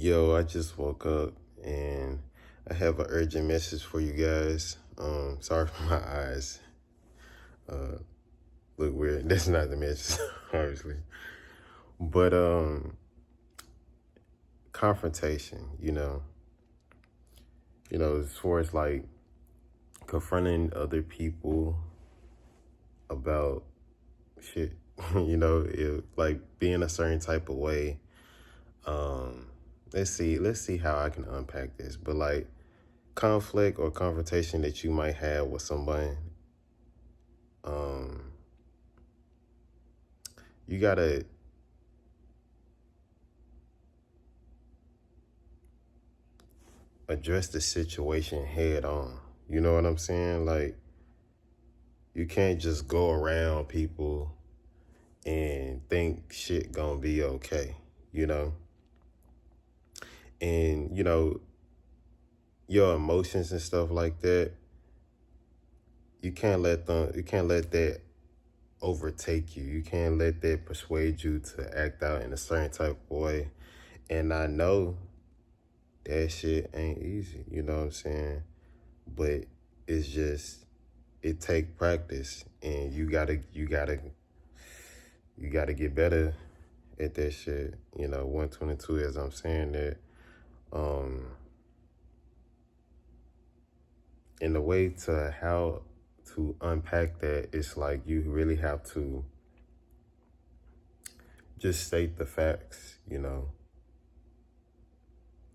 Yo, I just woke up and I have an urgent message for you guys. Sorry for my eyes. Uh, look weird. That's not the message, obviously. But confrontation. As far as like confronting other people about shit. Like being a certain type of way. Um, let's see how I can unpack this. But like conflict or confrontation that you might have with somebody, um, you gotta address the situation head on. You know what I'm saying? Like you can't just go around people and think shit gonna be okay, you know? And your emotions and stuff like that, you can't let that overtake you. You can't let that persuade you to act out in a certain type of way. And I know that shit ain't easy, you know what I'm saying? But it's just it take practice, and you gotta get better at that shit. 122, as I'm saying that. Um and the way to how to unpack that is like you really have to just state the facts,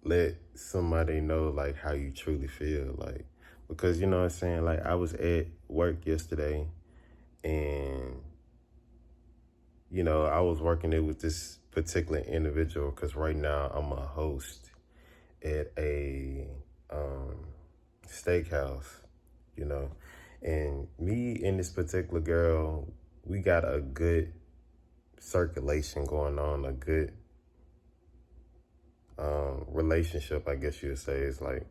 let somebody know like how you truly feel, like, because you know what I'm saying, like I was at work yesterday, and I was working it with this particular individual because right now I'm a host at a steakhouse, you know, and me and this particular girl, we got a good circulation going on, a good relationship, I guess you would say. It's like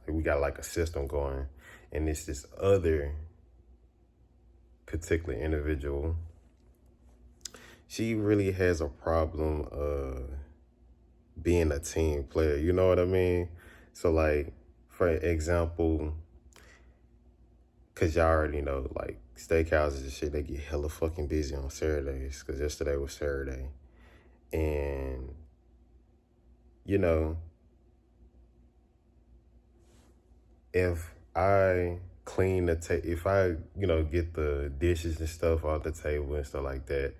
we got like a system going, and it's this other particular individual. She really has a problem being a team player. You know what I mean? So like, for example, cause y'all already know, like steakhouses and shit, they get hella fucking busy on Saturdays. Cause yesterday was Saturday, and you know, if I clean the if I get the dishes and stuff off the table and stuff like that,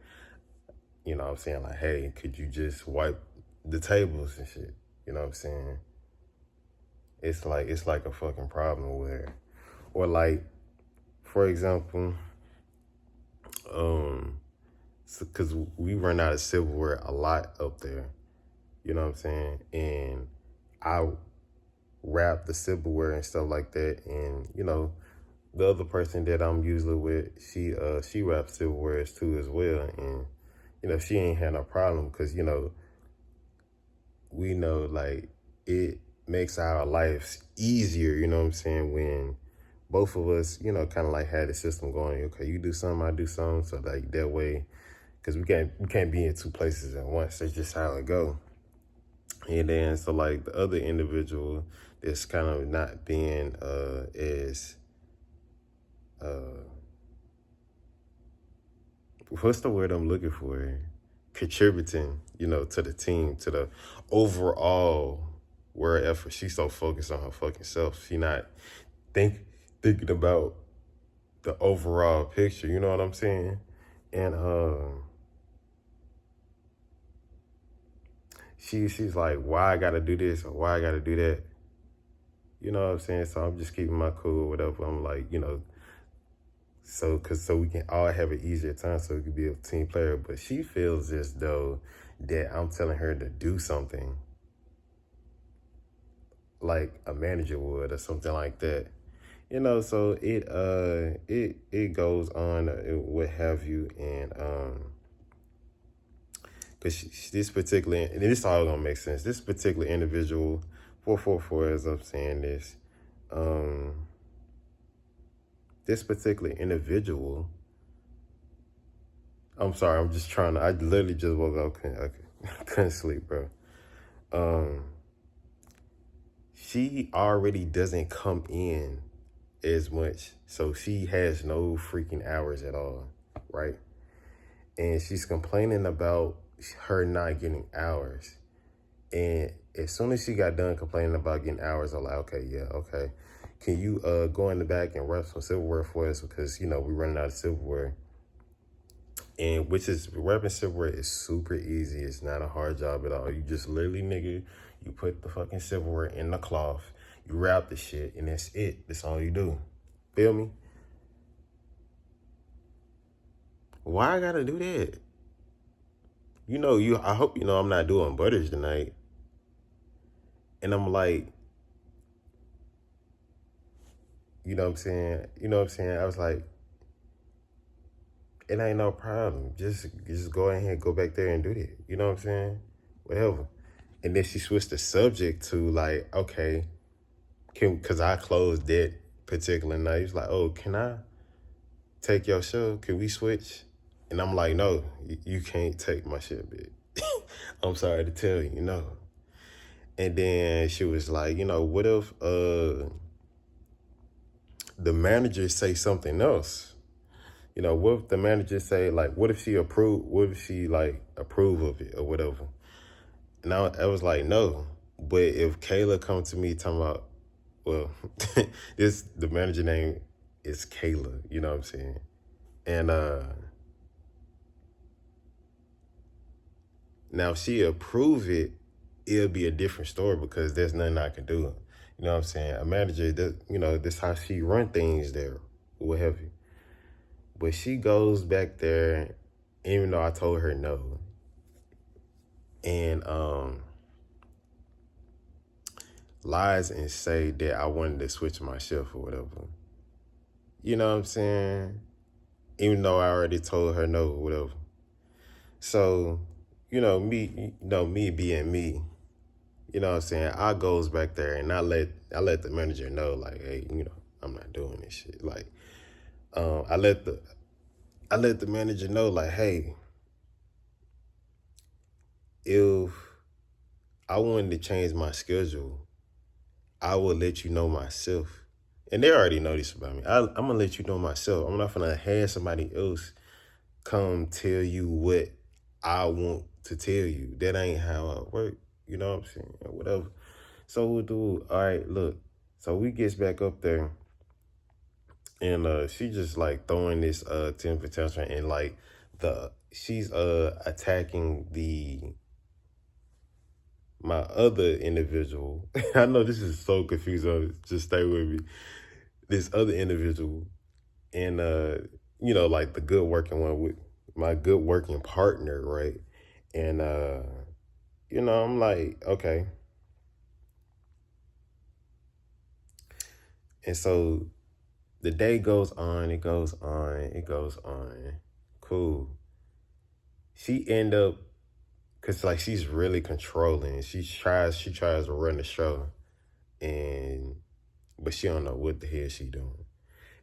what I'm saying, like, hey, could you just wipe the tables and shit? You know what I'm saying? It's like a fucking problem where, or like, for example, because we run out of silverware a lot up there. You know what I'm saying? And I wrap the silverware and stuff like that, and the other person that I'm usually with, she wraps silverware too as well, and she ain't had no problem because we know like it makes our lives easier. You know what I'm saying, when both of us kind of like had the system going. Okay, you do something, I do something, so like that way, because we can't be in two places at once. That's just how it go. And then so like the other individual that's kind of not being as what's the word I'm looking for? Contributing, to the team, to the overall work effort. She's so focused on her fucking self. She not think thinking about the overall picture. You know what I'm saying? And she's like, why I gotta do this or why I gotta do that? You know what I'm saying? So I'm just keeping my cool or whatever. I'm like, so we can all have an easier time, so we can be a team player. But she feels as though that I'm telling her to do something like a manager would or something like that. So it goes on, what have you, and because this particular, and this all gonna make sense. This particular individual, 444, as I'm saying this, this particular individual. I'm sorry, I literally just woke up. I couldn't sleep, bro. she already doesn't come in as much. So she has no freaking hours at all, right? And she's complaining about her not getting hours. And as soon as she got done complaining about getting hours, I'm like, okay, yeah, okay. Can you go in the back and rep some silverware for us? Because, we're running out of silverware. And which is, repping silverware is super easy. It's not a hard job at all. You just literally, nigga, you put the fucking silverware in the cloth, you wrap the shit, and that's it. That's all you do. Feel me? Why I gotta do that? I hope I'm not doing butters tonight. And I'm like, you know what I'm saying? I was like, it ain't no problem. Just go ahead, go back there and do that. You know what I'm saying? Whatever. And then she switched the subject to like, okay, because I closed that particular night. He's like, oh, can I take your show? Can we switch? And I'm like, no, you can't take my shit, bitch. I'm sorry to tell you, no. And then she was like, what if the manager say something else? What if the manager say, like, what if she like approve of it or whatever? And I was like, no. But if Kayla come to me talking about, well, the manager name is Kayla, you know what I'm saying? And now if she approve it, it'll be a different story because there's nothing I can do. You know what I'm saying? A manager, that's how she run things there, what have you. But she goes back there, even though I told her no. And lies and say that I wanted to switch my shift or whatever. You know what I'm saying? Even though I already told her no or whatever. So, me being me, you know what I'm saying? I goes back there and I let the manager know, like, hey, I'm not doing this shit. Like, I let the manager know, like, hey, if I wanted to change my schedule, I will let you know myself. And they already know this about me. I'm gonna let you know myself. I'm not gonna have somebody else come tell you what I want to tell you. That ain't how I work. You know what I'm saying? Or whatever. So we'll do, all right, look. So we gets back up there and she just like throwing this temper tantrum and like she's attacking my other individual. I know this is so confusing. Just stay with me. This other individual and like the good working one with my good working partner, right? And I'm like, okay. And so the day goes on, it goes on, it goes on. Cool. She end up, cause like she's really controlling. She tries to run the show, and but she don't know what the hell she doing.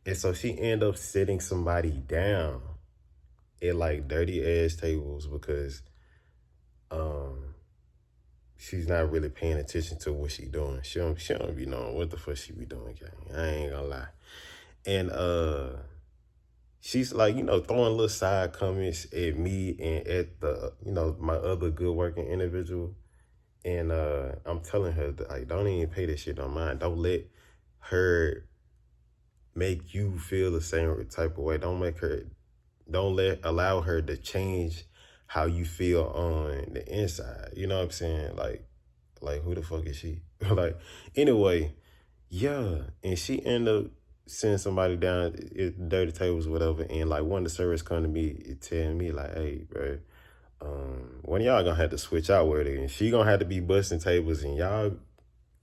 And so she end up sitting somebody down at like dirty ass tables because um she's not really paying attention to what she doing. She don't be knowing what the fuck she be doing, gang. I ain't gonna lie. And she's like, throwing little side comments at me and at the, my other good working individual. And I'm telling her that, like, don't even pay this shit on mine. Don't let her make you feel the same type of way. Allow her to change how you feel on the inside. You know what I'm saying? Like who the fuck is she? Like, anyway, yeah. And she ended up sending somebody down at dirty tables, whatever. And like one of the servers come to me telling me like, hey, bro, one of y'all gonna have to switch out with it. And she gonna have to be busting tables and y'all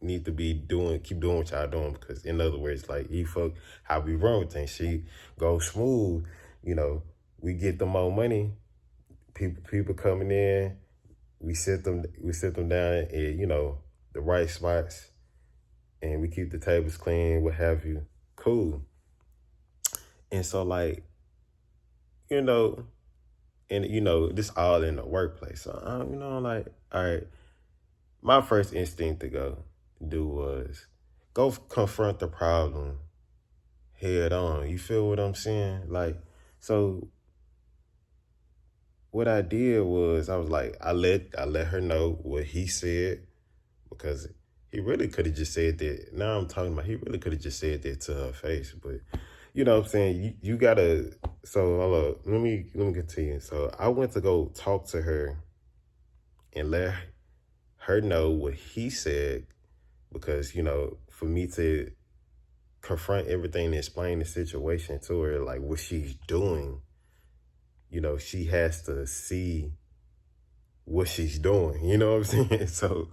need to keep doing what y'all doing, because in other words, like, you fuck how we run with things. She goes smooth, we get the more money, people coming in, we sit them down at, the right spots, and we keep the tables clean, what have you. Cool. And so like, you know, and this all in the workplace. So like, all right, my first instinct to go, do was go confront the problem head on. You feel what I'm saying? Like, so what I did was I was like, I let her know what he said because he really could have just said that. Now I'm talking about he really could have just said that to her face, but you know what I'm saying? You gotta so hold up, let me continue. So I went to go talk to her and let her know what he said because, for me to confront everything and explain the situation to her, like what she's doing, she has to see what she's doing. You know what I'm saying? So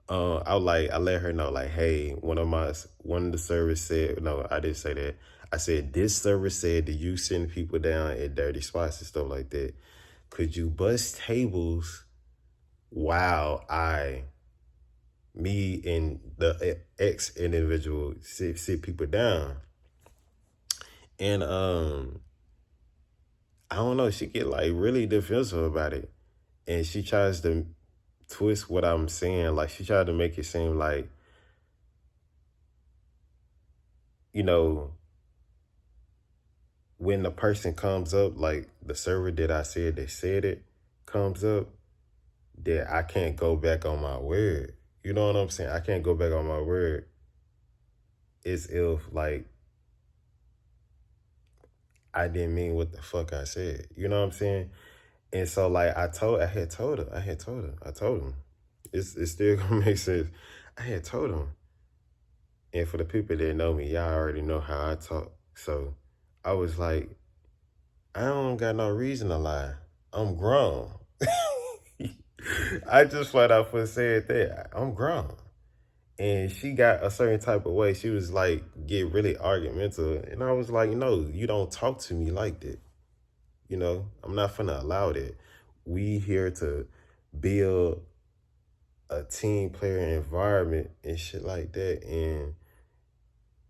I let her know, like, hey, one of the service said, no, I didn't say that. I said this service said that you send people down at dirty spots and stuff like that. Could you bust tables while me and the ex individual sit people down? And I don't know, she get like really defensive about it, and she tries to twist what I'm saying. Like she tried to make it seem like, you know, when the person comes up, like the server that I said that said it comes up, that I can't go back on my word. You know what I'm saying? I can't go back on my word. It's if like I didn't mean what the fuck I said. You know what I'm saying? And so like I told him. It's still gonna make sense. I had told him. And for the people that know me, y'all already know how I talk. So I was like, I don't got no reason to lie. I'm grown. I just flat out for said that. I'm grown. And she got a certain type of way. She was like, get really argumentative. And I was like, no, you don't talk to me like that. I'm not finna allow that. We here to build a team player environment and shit like that. And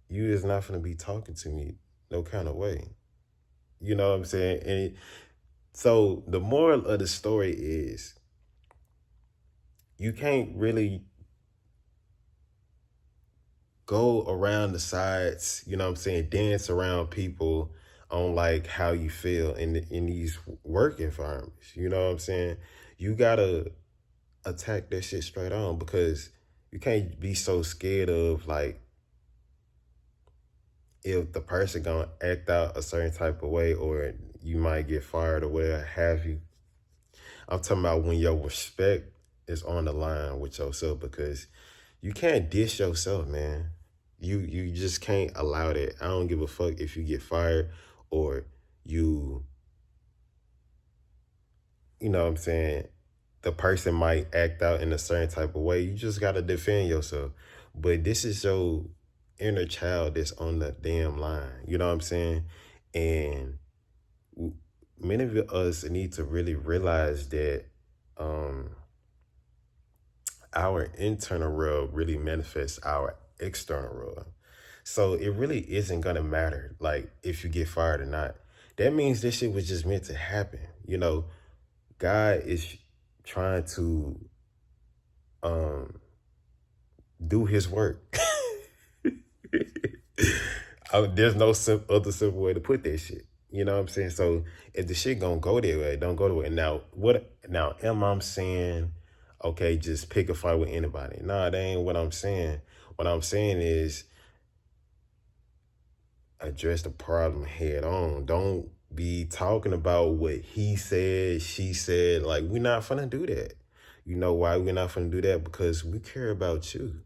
you is not finna be talking to me no kind of way. You know what I'm saying? And so the moral of the story is you can't really go around the sides, you know what I'm saying, dance around people on like how you feel in these work environments. You know what I'm saying? You gotta attack that shit straight on because you can't be so scared of like if the person gonna act out a certain type of way or you might get fired or whatever have you. I'm talking about when your respect is on the line with yourself because you can't dish yourself, man. You just can't allow that. I don't give a fuck if you get fired or you you know what I'm saying, the person might act out in a certain type of way. You just gotta defend yourself. But this is your inner child that's on the damn line. You know what I'm saying? And many of us need to really realize that um our internal world really manifests our external world. So it really isn't gonna matter like if you get fired or not. That means this shit was just meant to happen. God is trying to um do his work. There's no other simple way to put that shit. You know what I'm saying? So if the shit gonna go that way, don't go that way. Now am I saying, okay, just pick a fight with anybody? Nah, that ain't what I'm saying. What I'm saying is address the problem head on. Don't be talking about what he said, she said. Like, we're not finna do that. You know why we're not finna do that? Because we care about you.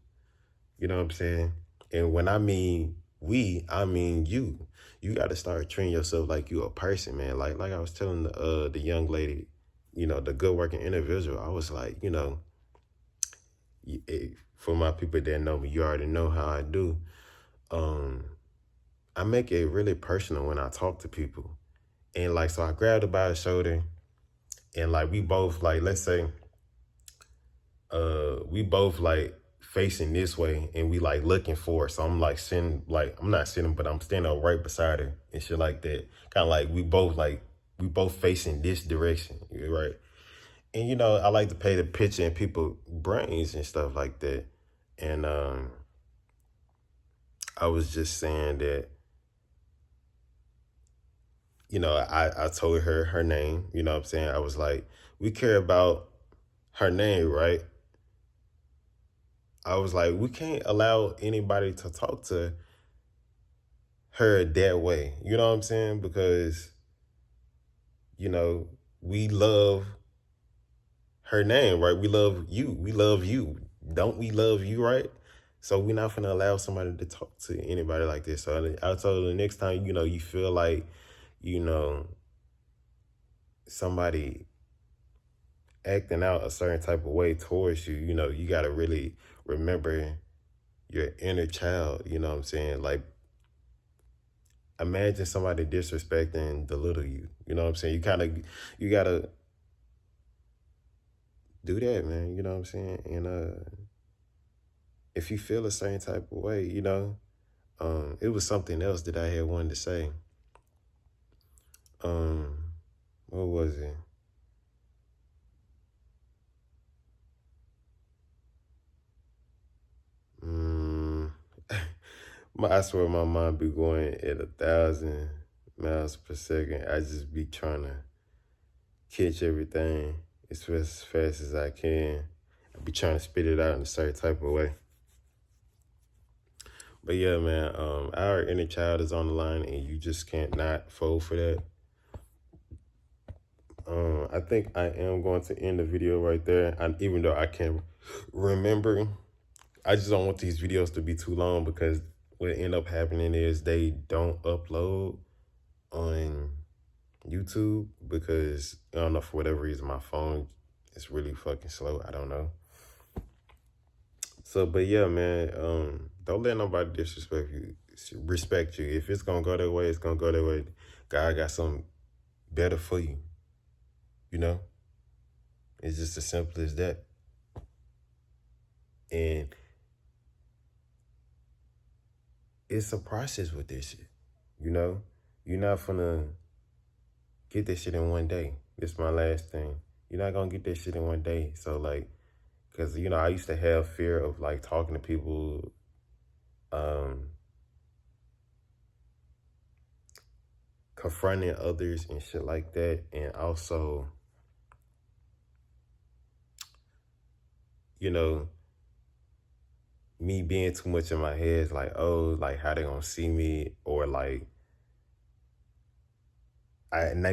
You know what I'm saying? And when I mean we, I mean you. You got to start treating yourself like you a person, man. Like I was telling the young lady, the good working individual. I was like, for my people that know me, you already know how I do. Um, I make it really personal when I talk to people, and like so, I grabbed her by the shoulder, and like we both like, let's say, we both like facing this way and we like looking for it. So I'm like sitting, like I'm not sitting, but I'm standing up right beside her and shit like that. Kind of we both facing this direction, right? And I like to pay the picture in people's brains and stuff like that. And I was just saying that, I told her name, you know what I'm saying? I was like, we care about her name, right? I was like, we can't allow anybody to talk to her that way. You know what I'm saying? Because, you know, we love her name, right? We love you. We love you. Don't we love you, right? So we're not gonna allow somebody to talk to anybody like this. So I told her the next time, you feel like, you know, somebody acting out a certain type of way towards you, you gotta really remember your inner child, you know what I'm saying? Like, imagine somebody disrespecting the little you know what I'm saying? You gotta do that, man, you know what I'm saying? And if you feel a certain type of way, it was something else that I had wanted to say. Um, what was it? Mm, I swear my mind be going at 1,000 miles per second. I just be trying to catch everything as fast as I can. I be trying to spit it out in a certain type of way. But yeah, man, our inner child is on the line, and you just can't not fold for that. I think I am going to end the video right there. And even though I can't remember, I just don't want these videos to be too long, because what end up happening is they don't upload on YouTube, because I don't know, for whatever reason my phone is really fucking slow. I don't know. So, but yeah, man, don't let nobody disrespect you. Respect you. If it's gonna go that way, it's gonna go that way. God got something better for you. You know, it's just as simple as that. And it's a process with this shit. You know, you're not gonna get this shit in one day. This is my last thing. You're not gonna get that shit in one day. So like, cause I used to have fear of like talking to people, um, confronting others and shit like that, and also, you know, me being too much in my head, like, oh, like how they gonna see me, or like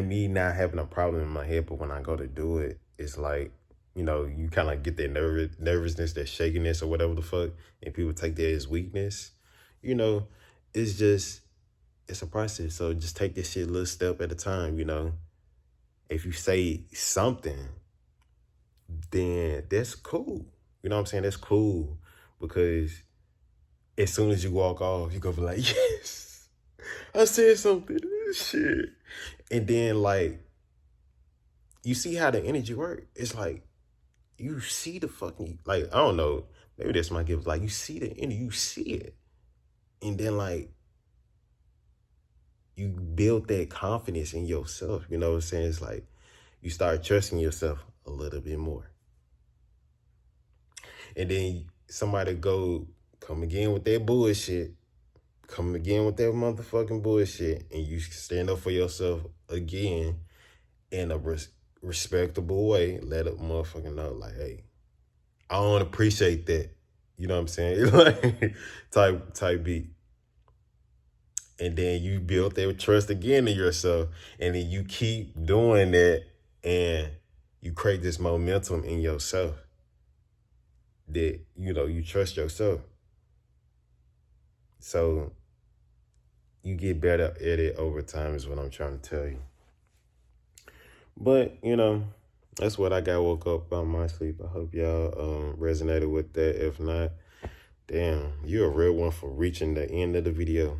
me not having a problem in my head, but when I go to do it, it's like, you kind of get that nervousness, that shakiness, or whatever the fuck, and people take that as weakness. You know, it's just it's a process. So just take this shit a little step at a time. If you say something, then that's cool. You know what I'm saying? That's cool, because as soon as you walk off, you gonna be like, yes, I said something. Shit. And then like, you see how the energy work. It's like, you see the fucking, like, I don't know, maybe that's my gift. Like, you see the energy, you see it. And then like, you build that confidence in yourself. You know what I'm saying? It's like, you start trusting yourself a little bit more. And then somebody come again with that bullshit, come again with that motherfucking bullshit, and you stand up for yourself again in a respectable way. Let a motherfucker know, like, hey, I don't appreciate that. You know what I'm saying? Like, type beat. And then you build that trust again in yourself, and then you keep doing that, and you create this momentum in yourself that you trust yourself. So you get better at it over time, is what I'm trying to tell you. But that's what I got woke up by my sleep. I hope y'all resonated with that. If not, damn, you're a real one for reaching the end of the video.